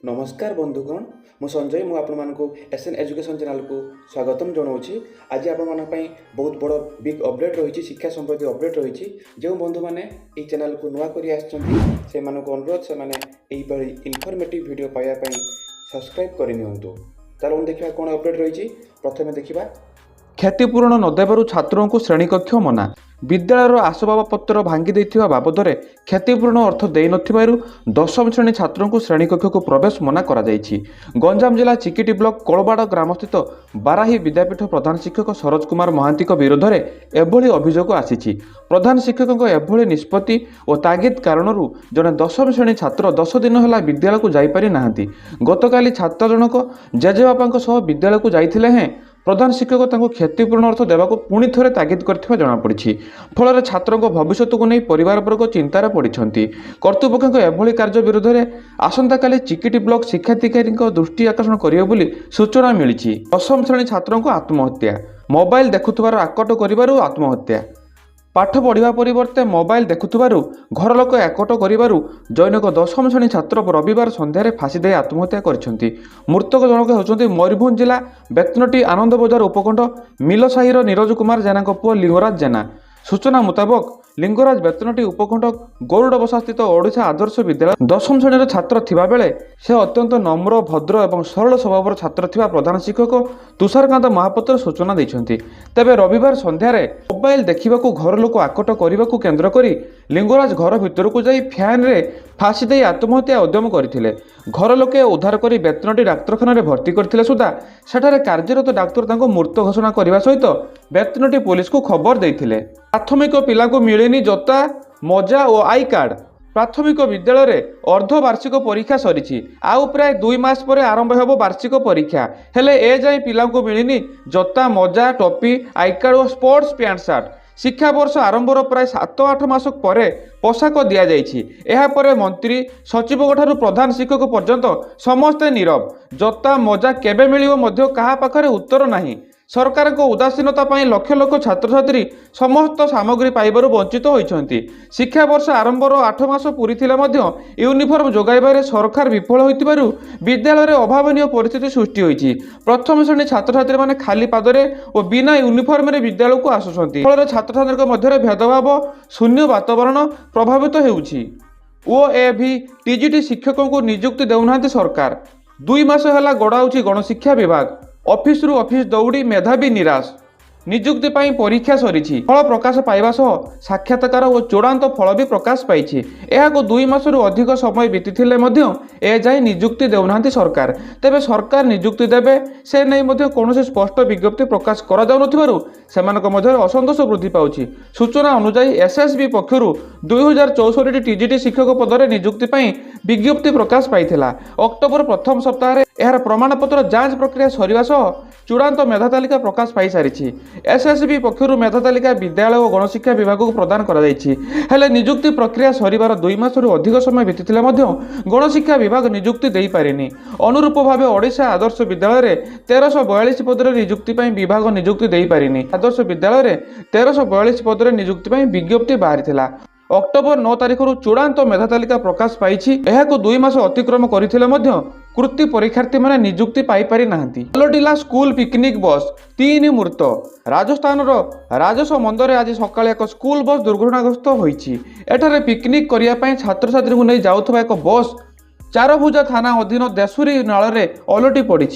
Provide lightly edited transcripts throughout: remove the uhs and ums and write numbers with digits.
नमस्कार बंधुगण मु संजय मु आपको एसएन एजुकेशन चैनल को स्वागतम जनाऊँगी। आज आपण बहुत बड़ बिग अपडेट रही शिक्षा संबंधी अपडेट रही जो बंधु मैंने ये चैनल को नुआ कर अनुरोध से इनफॉर्मेटिव वीडियो पाइबापी सब्सक्राइब करनी। चलो देखा कौन अपडेट रही प्रथम देखा क्षतिपूरण नदेवु छात्रों को श्रेणीकक्ष मना विद्यालय आसबाबपत्र भांगी देथिबा बाबदरे क्षतिपूरण अर्थ दे नथिबारु दशम श्रेणी छात्रों को श्रेणीकक्ष को प्रवेश मना करा जायछि। गंजाम जिला चिकिटी ब्लॉक कोलबाड़ ग्रामस्थित बाराही विद्यापीठ प्रधान शिक्षक सरोज कुमार महांती विरोध में एभली अभियोग आसीछि। प्रधान शिक्षक एभली निष्पत्ति और तागिद कारणरू जड़े दशम श्रेणी छात्र 10 दिन है विद्यालय को जापारी नाहांती। गतकाली छात्र जनक जेजेबापा सह विद्यालय को जाइथिले हैं प्रधान शिक्षक क्षतिपूरण अर्थ देवाक पुणी थे तागिद कर जमापड़ी। फल छात्रों भविष्य को नहीं परिवार वर्ग चिंतार पड़ती। कर्तृपक्ष एभली कार्य विरोध में आसंता काली चिकिटी ब्लॉक शिक्षाधिकारी दृष्टि आकर्षण करेंगे सूचना मिली। दशम श्रेणी छात्रों को आत्महत्या मोबाइल देखुवार आकट कर आत्महत्या पाठ पढ़ा परिवर्ते मोबाइल देखुवारू घर लोक एकट कर जैनिक दशम श्रेणी छात्र रविवार सन्धार फाँसी दे आत्महत्या कर। मृतक जनक होती मयूरभंज जिला बेतनटी आनंद बजार उपखंड मिलसाहीर नीरज कुमार जेना पुओ लिंगराज जेना। सूचना मुताबक लिंगराज बेतनटी उपखंड गरुड़ बसा स्थित ओडिशा आदर्श विद्यालय दशम श्रेणी छात्र थिबा बेले से अत्यंत नम्र भद्र और सरल स्वभाव छात्र थिबा प्रधान शिक्षक तुषारकांत महापात्र सूचना देइछन्ति। तेबे रविवार सन्ध्यारे मोबाइल देखिबाकू घर लोक आकट करने केन्द्र करी लिंगराज घर भितर को जाई फैन रे फाँसी दे आत्महत्या उद्यम करथिले। घर लोके उद्धार करी बेतनटी डाक्तरखाना रे भर्ती करथिले सुधा सेठारे कार्यरत डाक्तर तांको मृत घोषणा करने सहित बेतनटी पुलिस को खबर देइथिले। प्राथमिक पिला को मिलेनी जोता मजा और आई कार्ड। प्राथमिक विद्यालय रे अर्धवार्षिक परीक्षा सरी आउ प्राय 2 मास पर आरंभ होब वार्षिक परीक्षा हेले ए जाए पिला को मिलनी जोता मजा टोपी आई कार्ड और स्पोर्ट्स पैंट सार्ट। शिक्षा वर्ष आरंभर प्राय 7-8 मास पर पोशाक दि जापर मंत्री सचिव ठारू प्रधान शिक्षक पर्यंत समस्ते नीरव। जोता मजा केबे मिलिबो कहा पाखरे उत्तर नहीं। सरकार को उदासीनता लक्ष लक्ष छात्र छात्री समस्त सामग्री पाइबार वंचित होती। शिक्षा वर्ष आरंभर 8 मास पूरी यूनिफॉर्म जोगाइबारे सरकार विफल होइतिबारु विद्यालय अभावनीय परिस्थिति सृष्टि होइछि। प्रथम श्रेणी छात्र छात्री माने खाली पादरे और बिना यूनिफॉर्म रे विद्यालय को आसुछन्ति। फल छात्र छात्री मध्य भेदभाव शून्य वातावरण प्रभावित हेउछि। ओएभी टीजीटी शिक्षकों को नियुक्ति देउनाहांति सरकार। 2 मास होला गड़ाउछि गणशिक्षा विभाग। ऑफिस रु ऑफिस दौड़ी मेधावी निराश। नियुक्ति पाई परीक्षा सरी फल प्रकाश पाइबा सह साक्षात्कार और चूड़ांत फल भी प्रकाश पाई। यह 2 मास अधिक समय बीती ए जाए नियुक्ति देउनाहांति सरकार। तेबे सरकार नियुक्ति देवे से नहीं कौन स्पष्ट विज्ञप्ति प्रकाश करा जाउनथिबारु सेमानक मध्य असंतोष वृद्धि पाउछि। सूचना अनुसार एसएसबी पक्षर 2064 टीजीटी शिक्षक पदर नियुक्ति पाई विज्ञप्ति प्रकाश पाइथिला। अक्टोबर प्रथम सप्ताह यार प्रमाणपत्र जांच प्रक्रिया सरिवा सह चूड़ांत मेधा तालिका प्रकाश पाई सारी। एसएसबी पक्षर मेधा तालिका विद्यालय और गणशिक्षा विभाग को प्रदान करा जायछि। हेले नियुक्ति प्रक्रिया सरिवार 2 मास अधिक समय बीतीथिले गणशिक्षा विभाग नियुक्ति दे पारिनी। अनुरूप भाव ओडिशा आदर्श विद्यालय रे 1342 पदर नियुक्ति पाई विभाग नियुक्ति दे पारिनी। आदर्श विद्यालय रे 1342 पदर नियुक्ति पाई विज्ञप्ति बाहरी थिला। अक्टोबर 9 तारिख चूड़ांत मेधा तालिका प्रकाश पाई। 2 मास अतिक्रम करथिले कृति परीक्षार्थी माने नियुक्ति पाई पारि नाहंती। पलटिला स्कूल पिकनिक बस 3 मृत। राजस्थान राजस्व मंदर आज सकाळे एक स्कूल बस दुर्घटनाग्रस्त होईछि। एठारे पिकनिक करिया पई छात्र छात्री को नहीं जाउथबा एक बस चारभुजा थाना अधीन देशुरी नाल में ओलटी पड़ी।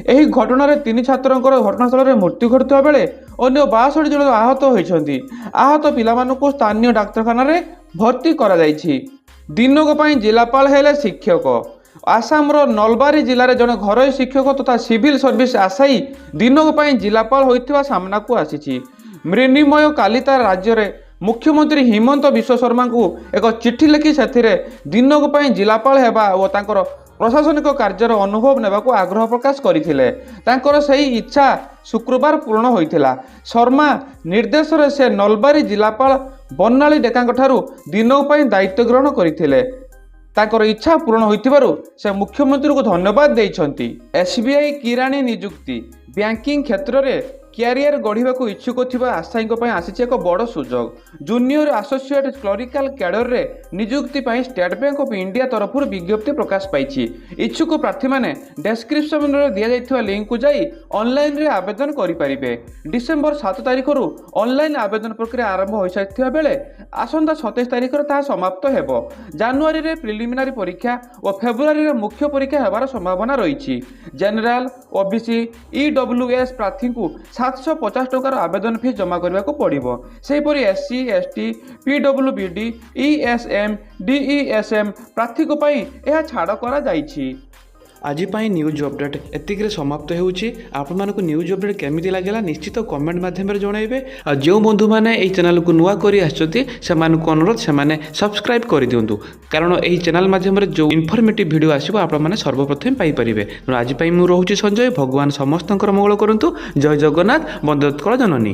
यह घटना 3 छात्रों घटनास्थल में मृत्यु घटता बेले अन्य 62 जन आहत होती। आहत पिलामानकु स्थानीय डाक्तरखाना रे भर्ती करा जायछि। दिनक पई जिलापाल हेले शिक्षक। आसाम नलबारी जिले में जड़े घरोई शिक्षक तथा सिविल सर्विस आशायी दिनक पई जिलापाल होइतिबा सामना को आसीछि। मृण्मय कालिता राज्य रे मुख्यमंत्री हिमंत विश्व शर्मा को एक चिठी लिखि से दिनक पई जिलापाल हेबा और तांकर प्रशासनिक कार्यर अनुभव नेबाकू आग्रह प्रकाश करथिले। तांकर सही इच्छा शुक्रवार पूर्ण होइथिला। शर्मा निर्देश रे से नलबारी जिलापाल बनाली डेकांक ठारू दिनक पई दायित्व ग्रहण करथिले। तांकर इच्छा पूर्ण होइथिबारु से मुख्यमंत्री को धन्यवाद देइछंती। एसबीआई किराणी नियुक्ति बैंकिंग क्षेत्र में କ୍ୟାରିୟର ଗଢ଼ିବାକୁ ଇଚ୍ଛୁକ ଥିବା ଆଶାୟୀଙ୍କ ପାଇଁ ଆସିଛି ଏକ ବଡ଼ ସୁଯୋଗ। ଜୁନିୟର ଆସୋସିଏଟ୍ କ୍ଲରିକାଲ କ୍ୟାଡରରେ ନିଯୁକ୍ତି ପାଇଁ ଷ୍ଟେଟ୍ ବ୍ୟାଙ୍କ ଅଫ୍ ଇଣ୍ଡିଆ ତରଫରୁ ବିଜ୍ଞପ୍ତି ପ୍ରକାଶ ପାଇଛି। ଇଚ୍ଛୁକ ପ୍ରାର୍ଥୀମାନେ ଡେସ୍କ୍ରିପସନରେ ଦିଆଯାଇଥିବା ଲିଙ୍କକୁ ଯାଇ ଅନଲାଇନରେ ଆବେଦନ କରିପାରିବେ। ଡିସେମ୍ବର 7 ତାରିଖରୁ ଅନଲାଇନ୍ ଆବେଦନ ପ୍ରକ୍ରିୟା ଆରମ୍ଭ ହୋଇସାରିଥିବା ବେଳେ ଆସନ୍ତା 27 ତାରିଖରେ ତାହା ସମାପ୍ତ ହେବ। ଜାନୁଆରୀରେ ପ୍ରିଲିମିନାରୀ ପରୀକ୍ଷା ଓ ଫେବୃଆରୀରେ ମୁଖ୍ୟ ପରୀକ୍ଷା ହେବାର ସମ୍ଭାବନା ରହିଛି। ଜେନେରାଲ, ଓବିସି, ଇଡବ୍ଲ୍ୟୁଏସ୍ ପ୍ରାର୍ଥୀଙ୍କୁ 750 ଟଙ୍କାର ଆବେଦନ ଫି ଜମା କରିବାକୁ ପଡ଼ିବ। ସେହିପରି ଏସ୍ସି, ଏସ୍ଟି, ପିଡବ୍ଲ୍ୟୁବିଡି, ଇଏସ୍ଏମ୍, ଡିଇଏସ୍ଏମ୍ ପ୍ରାର୍ଥୀଙ୍କ ପାଇଁ ଏହା ଛାଡ଼ କରାଯାଇଛି। ଆଜି ପାଇଁ ନ୍ୟୁଜ୍ ଅପଡେଟ୍ ଏତିକିରେ ସମାପ୍ତ ହେଉଛି। ଆପଣମାନଙ୍କୁ ନ୍ୟୁଜ୍ ଅପଡେଟ୍ କେମିତି ଲାଗିଲା ନିଶ୍ଚିତ କମେଣ୍ଟ ମାଧ୍ୟମରେ ଜଣାଇବେ। ଆଉ ଯେଉଁ ବନ୍ଧୁମାନେ ଏହି ଚ୍ୟାନେଲକୁ ନୂଆ କରି ଆସିଛନ୍ତି ସେମାନଙ୍କୁ ଅନୁରୋଧ ସେମାନେ ସବସ୍କ୍ରାଇବ୍ କରିଦିଅନ୍ତୁ, କାରଣ ଏହି ଚ୍ୟାନେଲ ମାଧ୍ୟମରେ ଯେଉଁ ଇନଫର୍ମେଟିଭ୍ ଭିଡ଼ିଓ ଆସିବ ଆପଣମାନେ ସର୍ବପ୍ରଥମେ ପାଇପାରିବେ। ତେଣୁ ଆଜି ପାଇଁ ମୁଁ ରହୁଛି ସଞ୍ଜୟ। ଭଗବାନ ସମସ୍ତଙ୍କର ମଙ୍ଗଳ କରନ୍ତୁ। ଜୟ ଜଗନ୍ନାଥ। ବନ୍ଦେ ଉତ୍କଳ ଜନନୀ।